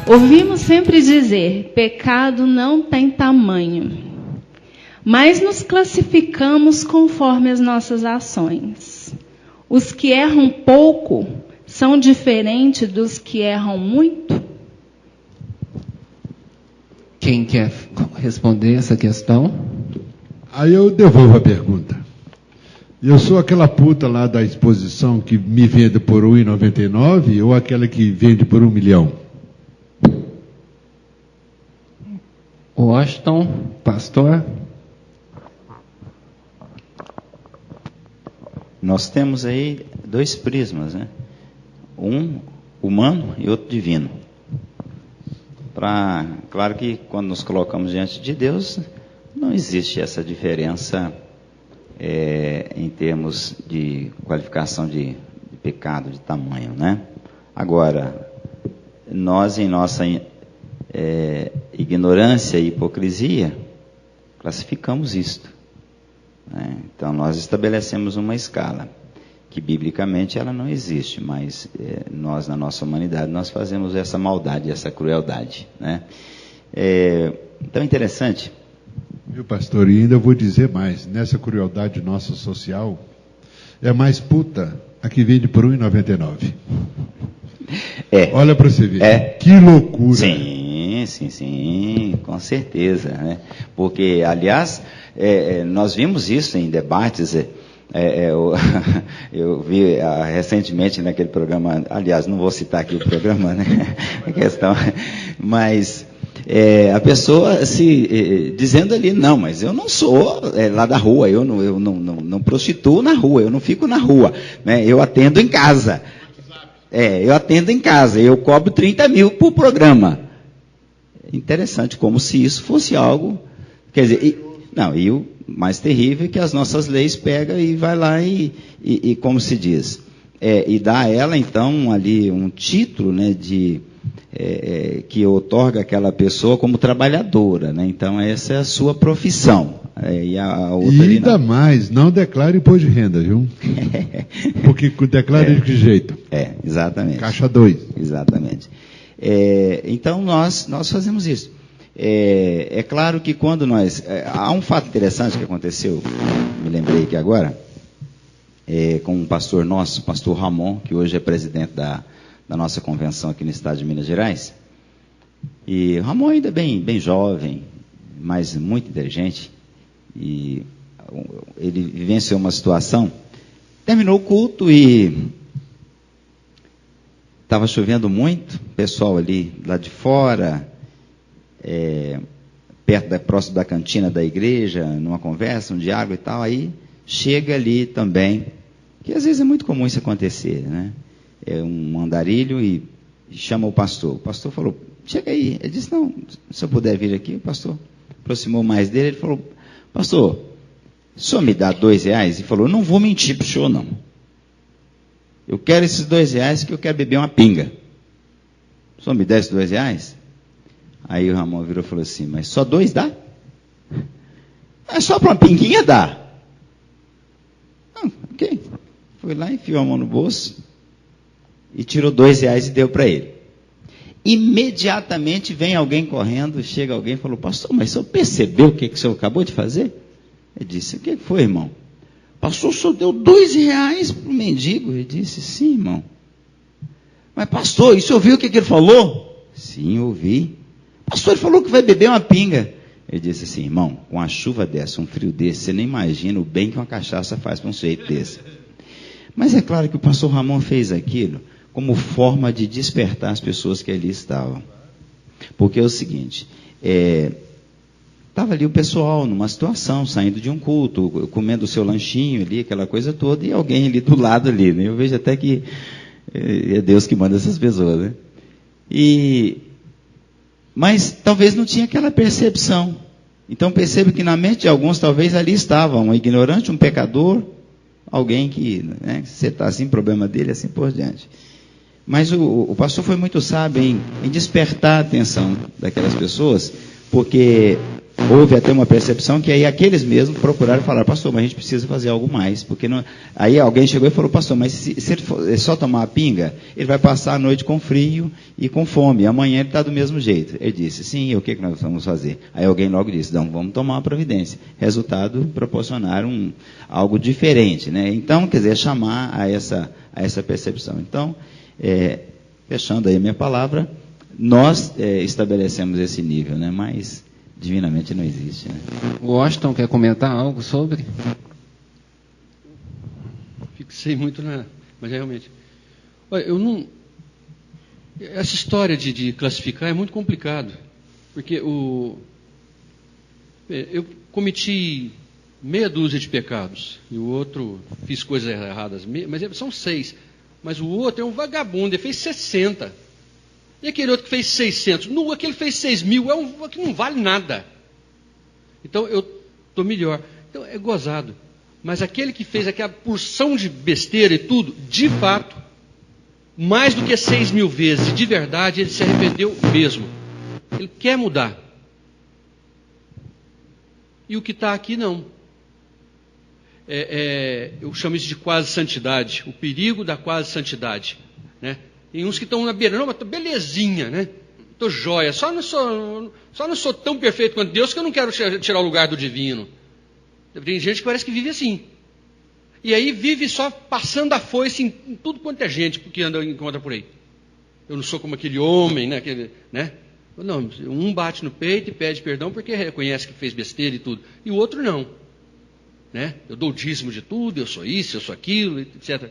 Ouvimos sempre dizer: pecado não tem tamanho. Mas nos classificamos conforme as nossas ações. Os que erram pouco são diferentes dos que erram muito? Quem quer responder essa questão? Aí eu devolvo a pergunta. Eu sou aquela puta lá da exposição que me vende por R$ 1,99 ou aquela que vende por 1 milhão? Washington, pastor. Nós temos aí dois prismas, né? Um humano e outro divino. Claro que quando nos colocamos diante de Deus, não existe essa diferença em termos de qualificação de pecado, de tamanho, né? Agora, nós em nossa ignorância e hipocrisia, classificamos isto. Né? Então, nós estabelecemos uma escala, que biblicamente ela não existe, mas nós, na nossa humanidade, nós fazemos essa maldade, essa crueldade. Né? Então, é interessante. Viu, pastor? E ainda vou dizer mais, nessa crueldade nossa social, é mais puta a que vende por R$ 1,99. Olha para você ver. Que loucura. Sim, com certeza. Né? Porque, aliás, nós vimos isso em debates. Eu vi recentemente naquele programa, aliás, não vou citar aqui o programa, né? A questão, mas a pessoa dizendo ali, não, mas eu não sou lá da rua, eu não prostituo na rua, eu não fico na rua, né? Eu atendo em casa. Eu atendo em casa, eu cobro 30 mil por programa. Interessante, como se isso fosse algo, quer dizer, e o mais terrível é que as nossas leis pegam e vai lá e como se diz, e dá a ela então ali um título, né, que outorga aquela pessoa como trabalhadora, né? Então essa é a sua profissão. E ainda mais, não declare imposto de renda, viu? Porque declara de que jeito? Exatamente. Caixa 2. Exatamente. Então nós fazemos isso. É claro que quando nós... há um fato interessante que aconteceu, me lembrei aqui agora, com um pastor nosso, pastor Ramon, que hoje é presidente da nossa convenção aqui no estado de Minas Gerais. E Ramon ainda bem jovem, mas muito inteligente. E ele vivenciou uma situação, terminou o culto e estava chovendo muito, o pessoal ali lá de fora, próximo da cantina da igreja, numa conversa, um diálogo e tal, aí chega ali também, que às vezes é muito comum isso acontecer, né? Um andarilho e chama o pastor. O pastor falou, chega aí. Ele disse, não, se eu puder vir aqui. O pastor aproximou mais dele, ele falou, pastor, o senhor me dá R$2? Ele falou, não vou mentir para o senhor, não. Eu quero esses R$2 que eu quero beber uma pinga. O senhor me dá esses R$2? Aí o Ramon virou e falou assim, mas só 2 dá? É só para uma pinguinha dá. Ok. Foi lá, enfiou a mão no bolso e tirou R$2 e deu para ele. Imediatamente vem alguém correndo, chega alguém e falou, pastor, mas o senhor percebeu o que o senhor acabou de fazer? Ele disse, o que foi, irmão? Pastor, o senhor deu R$2 para o mendigo? Ele disse, sim, irmão. Mas pastor, e o senhor viu o que ele falou? Sim, eu ouvi. Pastor, ele falou que vai beber uma pinga. Ele disse assim, irmão, com uma chuva dessa, um frio desse, você nem imagina o bem que uma cachaça faz para um sujeito desse. Mas é claro que o pastor Ramon fez aquilo como forma de despertar as pessoas que ali estavam. Porque é o seguinte, estava ali o pessoal numa situação, saindo de um culto, comendo o seu lanchinho ali, aquela coisa toda, e alguém ali do lado ali, né? Eu vejo até que é Deus que manda essas pessoas, né? Mas talvez não tinha aquela percepção. Então perceba que na mente de alguns talvez ali estava um ignorante, um pecador, alguém que, né, você está assim, problema dele, assim por diante. Mas o pastor foi muito sábio em despertar a atenção daquelas pessoas, porque houve até uma percepção que aí aqueles mesmos procuraram falar, pastor, mas a gente precisa fazer algo mais, porque não... Aí alguém chegou e falou, pastor, mas se ele for só tomar a pinga, ele vai passar a noite com frio e com fome, amanhã ele está do mesmo jeito. Ele disse, sim, e o que nós vamos fazer? Aí alguém logo disse, não, vamos tomar uma providência. Resultado, proporcionaram algo diferente, né? Então, quer dizer, chamar a essa percepção. Então, fechando aí a minha palavra, nós estabelecemos esse nível, né? Mas divinamente não existe, né? O Washington quer comentar algo sobre? Fixei muito mas realmente... Olha, eu não... Essa história de classificar é muito complicado, porque eu cometi meia dúzia de pecados, e o outro fiz coisas erradas, mas são 6, mas o outro é um vagabundo, ele fez 60. E aquele outro que fez 600, aquele fez 6.000, que não vale nada. Então eu estou melhor. Então é gozado. Mas aquele que fez aquela porção de besteira e tudo, de fato, mais do que 6.000 vezes, de verdade, ele se arrependeu mesmo. Ele quer mudar. E o que está aqui, não. Eu chamo isso de quase santidade, o perigo da quase santidade, né? Tem uns que estão na beira, não, mas estou belezinha, né? Estou jóia, só não sou tão perfeito quanto Deus que eu não quero tirar o lugar do divino. Tem gente que parece que vive assim. E aí vive só passando a foice em tudo quanto é gente, porque encontra por aí. Eu não sou como aquele homem, né? Não, um bate no peito e pede perdão porque reconhece que fez besteira e tudo. E o outro não. Né? Eu dou o dízimo de tudo, eu sou isso, eu sou aquilo, etc.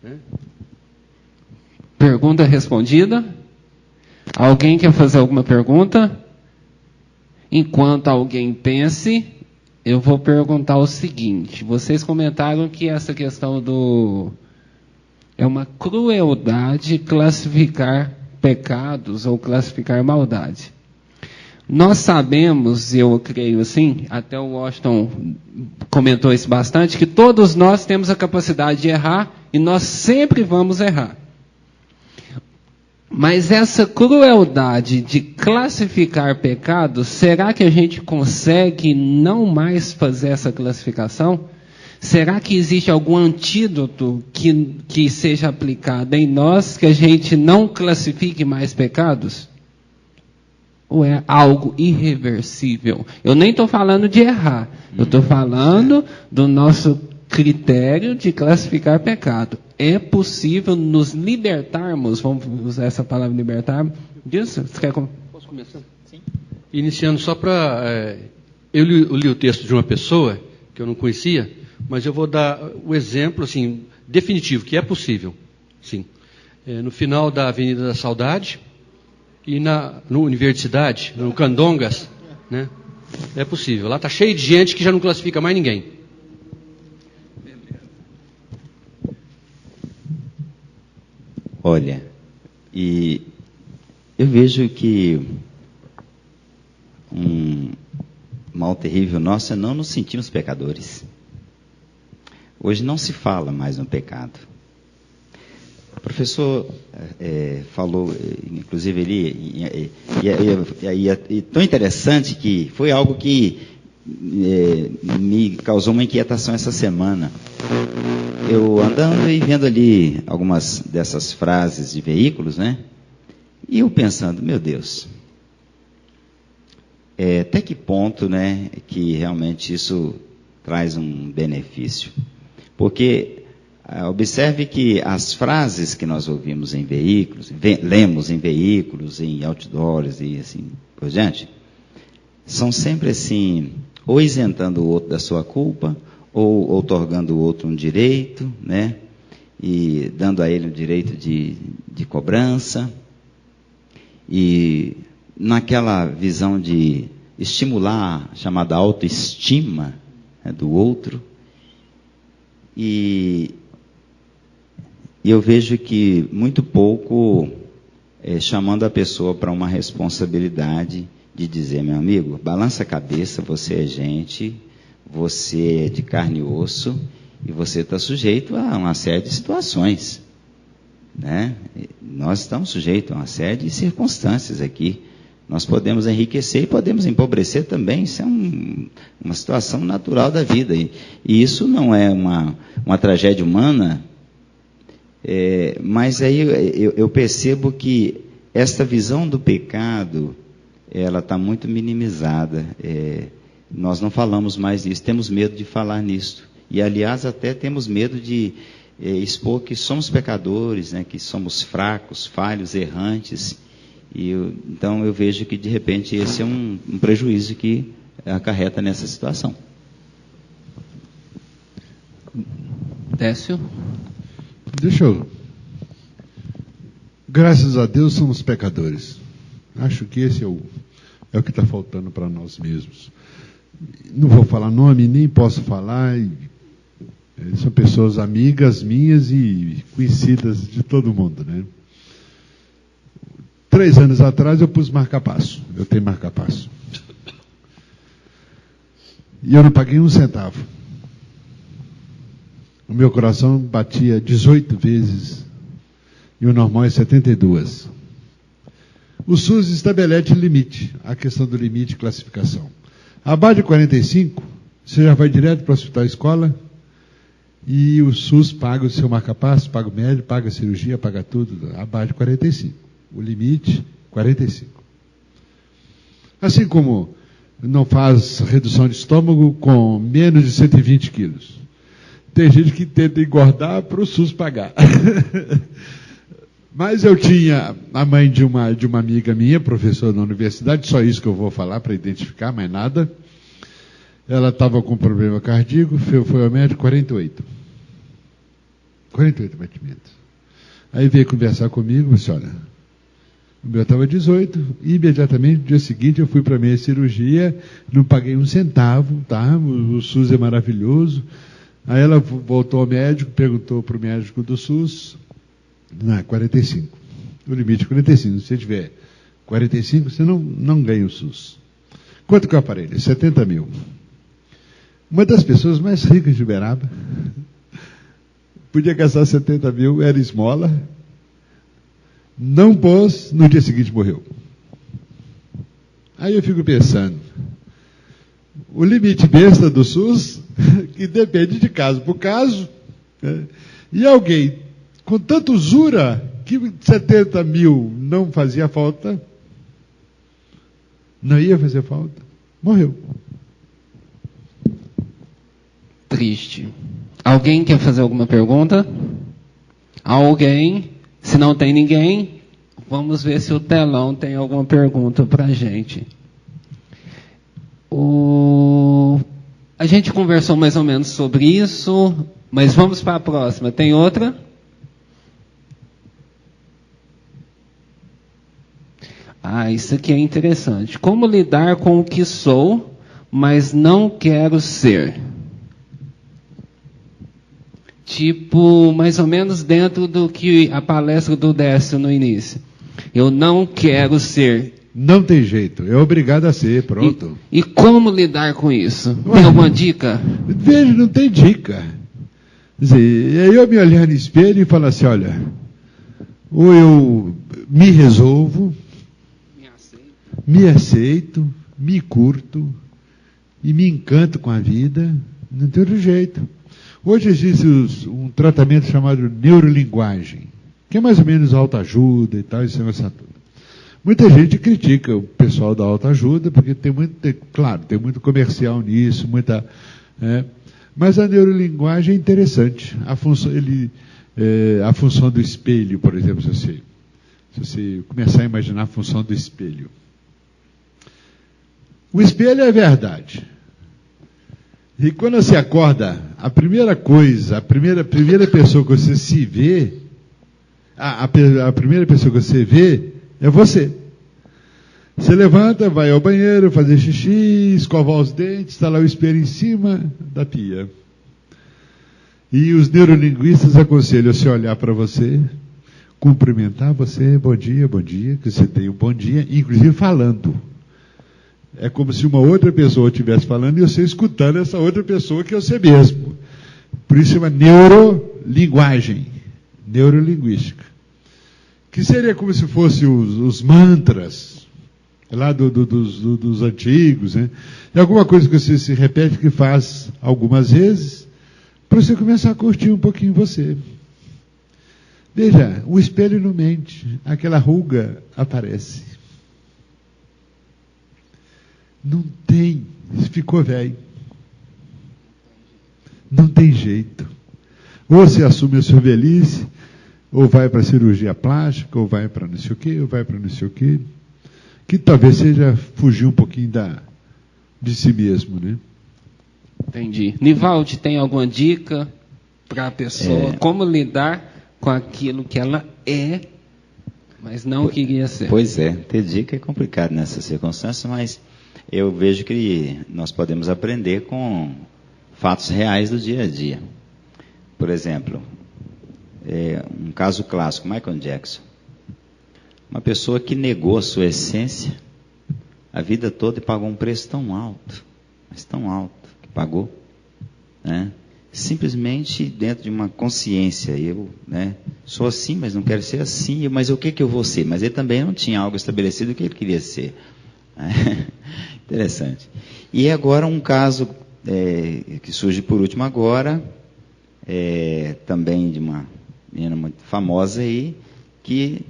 Né? Pergunta respondida? Alguém quer fazer alguma pergunta? Enquanto alguém pense, eu vou perguntar o seguinte. Vocês comentaram que essa questão é uma crueldade classificar pecados ou classificar maldade. Nós sabemos, eu creio assim, até o Washington comentou isso bastante, que todos nós temos a capacidade de errar e nós sempre vamos errar. Mas essa crueldade de classificar pecados, será que a gente consegue não mais fazer essa classificação? Será que existe algum antídoto que seja aplicado em nós, que a gente não classifique mais pecados? Ou é algo irreversível? Eu nem estou falando de errar, eu estou falando do nosso critério de classificar pecado. É possível nos libertarmos, vamos usar essa palavra libertar, disso? Posso começar? Sim. Iniciando só para... eu li o texto de uma pessoa que eu não conhecia, mas eu vou dar o exemplo assim, definitivo, que é possível. Sim. No final da Avenida da Saudade e no Universidade, no Candongas, né? É possível. Lá está cheio de gente que já não classifica mais ninguém. Olha, e eu vejo que um mal terrível nosso é não nos sentirmos pecadores. Hoje não se fala mais no pecado. O professor falou, inclusive ali, e tão interessante que foi algo que me causou uma inquietação essa semana. Eu andando e vendo ali algumas dessas frases de veículos, né? E eu pensando, meu Deus, até que ponto, né, que realmente isso traz um benefício? Porque observe que as frases que nós ouvimos em veículos, lemos em veículos, em outdoors e assim por diante, são sempre assim, ou isentando o outro da sua culpa, ou outorgando o outro um direito, né? E dando a ele o direito de cobrança, e naquela visão de estimular a chamada autoestima, né, do outro. E eu vejo que muito pouco chamando a pessoa para uma responsabilidade de dizer, meu amigo, balança a cabeça, você é gente, você é de carne e osso, e você está sujeito a uma série de situações, né? Nós estamos sujeitos a uma série de circunstâncias aqui, Nós podemos enriquecer e podemos empobrecer também. Isso é uma situação natural da vida. E isso não é uma tragédia humana, mas aí eu percebo que esta visão do pecado, ela está muito minimizada. Nós não falamos mais disso, temos medo de falar nisso. E, aliás, até temos medo de expor que somos pecadores, né, que somos fracos, falhos, errantes. Então eu vejo que, de repente, esse é um prejuízo que acarreta nessa situação. Décio? Graças a Deus somos pecadores. Acho que esse é o que está faltando para nós mesmos. Não vou falar nome, nem posso falar. São pessoas amigas minhas e conhecidas de todo mundo, né? 3 anos atrás eu pus marca-passo. Eu tenho marca-passo. E eu não paguei 1 centavo. O meu coração batia 18 vezes e o normal é 72. O SUS estabelece limite, a questão do limite de classificação. Abaixo de 45, você já vai direto para o hospital escola e o SUS paga o seu marca-passo, paga o médico, paga a cirurgia, paga tudo, abaixo de 45. O limite, 45. Assim como não faz redução de estômago com menos de 120 quilos. Tem gente que tenta engordar para o SUS pagar. Mas eu tinha a mãe de uma amiga minha, professora na universidade, só isso que eu vou falar para identificar, mais nada. Ela estava com problema cardíaco, foi ao médico, 48. 48 batimentos. Aí veio conversar comigo, disse, olha, o meu estava 18, e imediatamente no dia seguinte eu fui para a minha cirurgia, não paguei 1 centavo, tá? O SUS é maravilhoso. Aí ela voltou ao médico, perguntou para o médico do SUS, não, 45. O limite é 45. Se você tiver 45, você não ganha o SUS. Quanto que é o aparelho? 70 mil. Uma das pessoas mais ricas de Uberaba podia gastar 70 mil, era esmola, não pôs, no dia seguinte morreu. Aí eu fico pensando, o limite besta do SUS, que depende de caso por caso, né? E alguém com tanta usura que 70 mil não fazia falta, não ia fazer falta, morreu. Triste. Alguém quer fazer alguma pergunta? Alguém? Se não tem ninguém, vamos ver se o telão tem alguma pergunta para a gente. A gente conversou mais ou menos sobre isso, mas vamos para a próxima. Tem outra? Isso aqui é interessante. Como lidar com o que sou, mas não quero ser? Tipo, mais ou menos dentro do que a palestra do Décio no início. Eu não quero ser. Não tem jeito, é obrigado a ser, pronto. E como lidar com isso? Tem alguma dica? Veja, não tem dica. Quer dizer, eu me olhar no espelho e falar assim, olha, ou eu me resolvo, me aceito, me curto e me encanto com a vida, não tem outro jeito. Hoje existe um tratamento chamado neurolinguagem, que é mais ou menos autoajuda e tal, esse negócio tudo. Muita gente critica o pessoal da autoajuda, porque tem muito comercial nisso, mas a neurolinguagem é interessante. A função do espelho, por exemplo, se você começar a imaginar a função do espelho. O espelho é a verdade. E quando você acorda, a primeira coisa, a primeira pessoa que você se vê, a primeira pessoa que você vê é você. Você levanta, vai ao banheiro, fazer xixi, escovar os dentes, está lá o espelho em cima da pia. E os neurolinguistas aconselham você olhar para você, cumprimentar você, bom dia, que você tenha um bom dia, inclusive falando. É como se uma outra pessoa estivesse falando e você escutando essa outra pessoa que é você mesmo. Por isso chama neurolinguagem, neurolinguística. Que seria como se fosse os mantras, lá dos antigos, né? É alguma coisa que você se repete, que faz algumas vezes, para você começar a curtir um pouquinho você. Veja, o espelho não mente, aquela ruga aparece. Não tem, ficou velho. Não tem jeito. Ou você assume a sua velhice, ou vai para a cirurgia plástica, ou vai para não sei o quê, ou vai para não sei o quê. Que talvez seja fugir um pouquinho de si mesmo, né? Entendi. Nivaldi, tem alguma dica para a pessoa como lidar com aquilo que ela é, mas não queria ser? Pois é, ter dica é complicado nessa circunstância, mas eu vejo que nós podemos aprender com fatos reais do dia a dia. Por exemplo, um caso clássico, Michael Jackson. Uma pessoa que negou a sua essência a vida toda e pagou um preço tão alto, mas tão alto, que pagou, né? Simplesmente dentro de uma consciência. Eu, né, sou assim, mas não quero ser assim, mas o que eu vou ser? Mas ele também não tinha algo estabelecido o que ele queria ser. Interessante. E agora um caso que surge por último agora, também de uma menina muito famosa aí, que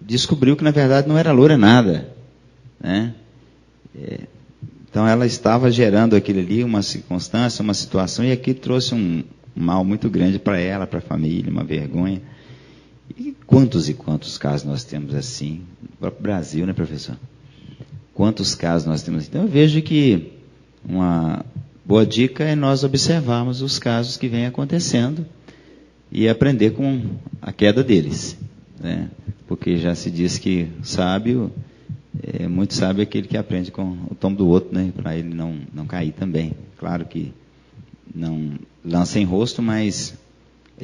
descobriu que na verdade não era loura nada, né? Então ela estava gerando aquilo ali, uma circunstância, uma situação, e aquilo trouxe um mal muito grande para ela, para a família, uma vergonha. E quantos casos nós temos assim? No próprio Brasil, né, professor? Quantos casos nós temos? Então eu vejo que uma boa dica é nós observarmos os casos que vêm acontecendo e aprender com a queda deles, né? Porque já se diz que sábio, muito sábio é aquele que aprende com o tombo do outro, né? Para ele não cair também. Claro que não lança em rosto, mas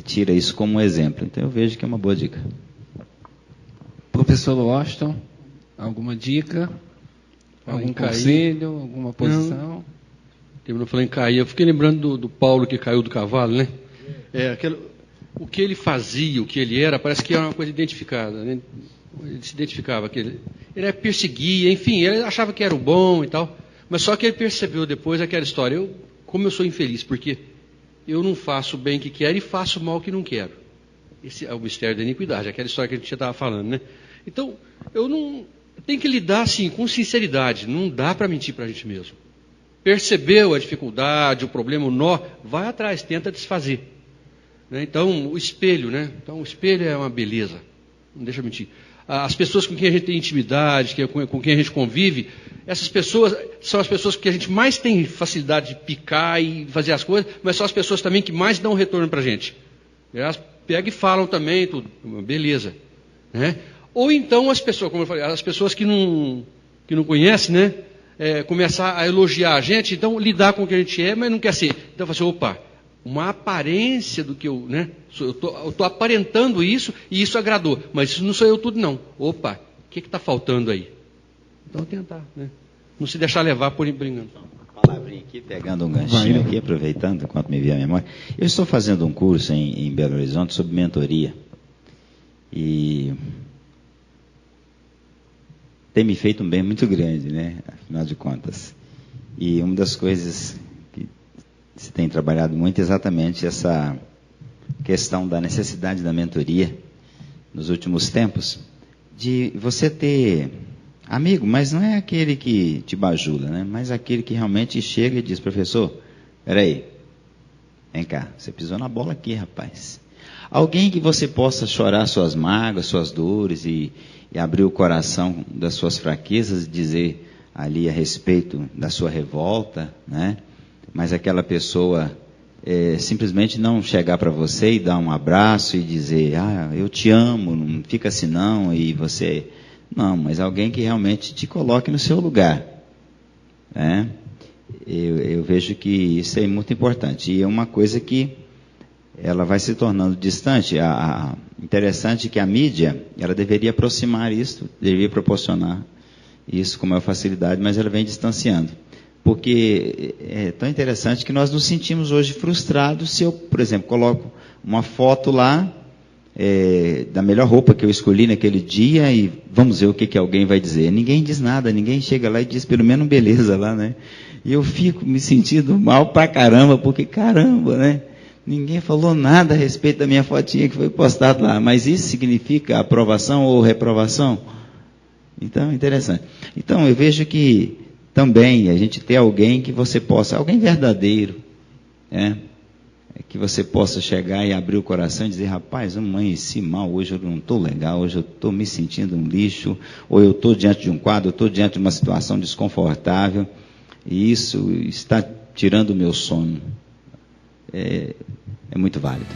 tira isso como um exemplo. Então eu vejo que é uma boa dica. Professor Washington, alguma dica? Algum conselho? Alguma posição? Eu falei em cair. Eu fiquei lembrando do Paulo que caiu do cavalo, né? O que ele fazia, o que ele era, parece que era uma coisa identificada, né? Ele se identificava, que ele perseguia, enfim, ele achava que era o bom e tal, mas só que ele percebeu depois aquela história, como eu sou infeliz, porque eu não faço o bem que quero e faço o mal que não quero. Esse é o mistério da iniquidade, aquela história que a gente já estava falando, né? Então, eu tenho que lidar assim, com sinceridade, não dá para mentir para a gente mesmo. Percebeu a dificuldade, o problema, o nó, vai atrás, tenta desfazer. Né? Então, o espelho, né? Então, o espelho é uma beleza, não deixa eu mentir. As pessoas com quem a gente tem intimidade, com quem a gente convive, essas pessoas são as pessoas que a gente mais tem facilidade de picar e fazer as coisas, mas são as pessoas também que mais dão retorno para a gente. Elas pegam e falam também, tudo, beleza. Né? Ou então as pessoas, como eu falei, as pessoas que não conhecem, né? Começar a elogiar a gente, então lidar com o que a gente é, mas não quer ser. Então eu falo assim, opa, uma aparência do que eu, né? Eu estou aparentando isso e isso agradou, mas isso não sou eu tudo não. Opa, o que está faltando aí? Então tentar, né? Não se deixar levar por engano. Uma palavrinha aqui, pegando um ganchinho aqui, aproveitando enquanto me vem a memória. Eu estou fazendo um curso em Belo Horizonte sobre mentoria e tem me feito um bem muito grande, né? Afinal de contas. E uma das coisas que se tem trabalhado muito é exatamente essa questão da necessidade da mentoria nos últimos tempos, de você ter amigo, mas não é aquele que te bajula, né? Mas aquele que realmente chega e diz, professor, peraí, vem cá, você pisou na bola aqui, rapaz. Alguém que você possa chorar suas mágoas, suas dores e abrir o coração das suas fraquezas e dizer ali a respeito da sua revolta, né? Mas aquela pessoa simplesmente não chegar para você e dar um abraço e dizer, eu te amo, não fica assim não, e você... Não, mas alguém que realmente te coloque no seu lugar, né? Eu vejo que isso é muito importante. E é uma coisa que ela vai se tornando distante. Interessante que a mídia, ela deveria aproximar isso, deveria proporcionar isso com maior facilidade, mas ela vem distanciando. Porque é tão interessante que nós nos sentimos hoje frustrados se eu, por exemplo, coloco uma foto lá da melhor roupa que eu escolhi naquele dia e vamos ver o que alguém vai dizer. Ninguém diz nada, ninguém chega lá e diz pelo menos beleza lá, né? E eu fico me sentindo mal pra caramba, porque caramba, né? Ninguém falou nada a respeito da minha fotinha que foi postada lá. Mas isso significa aprovação ou reprovação? Então, interessante. Então, eu vejo que também a gente tem alguém que você possa, alguém verdadeiro, né? Que você possa chegar e abrir o coração e dizer, rapaz, eu amanheci mal, hoje eu não estou legal, hoje eu estou me sentindo um lixo, ou eu estou diante de um quadro, eu estou diante de uma situação desconfortável, e isso está tirando o meu sono. É muito válido.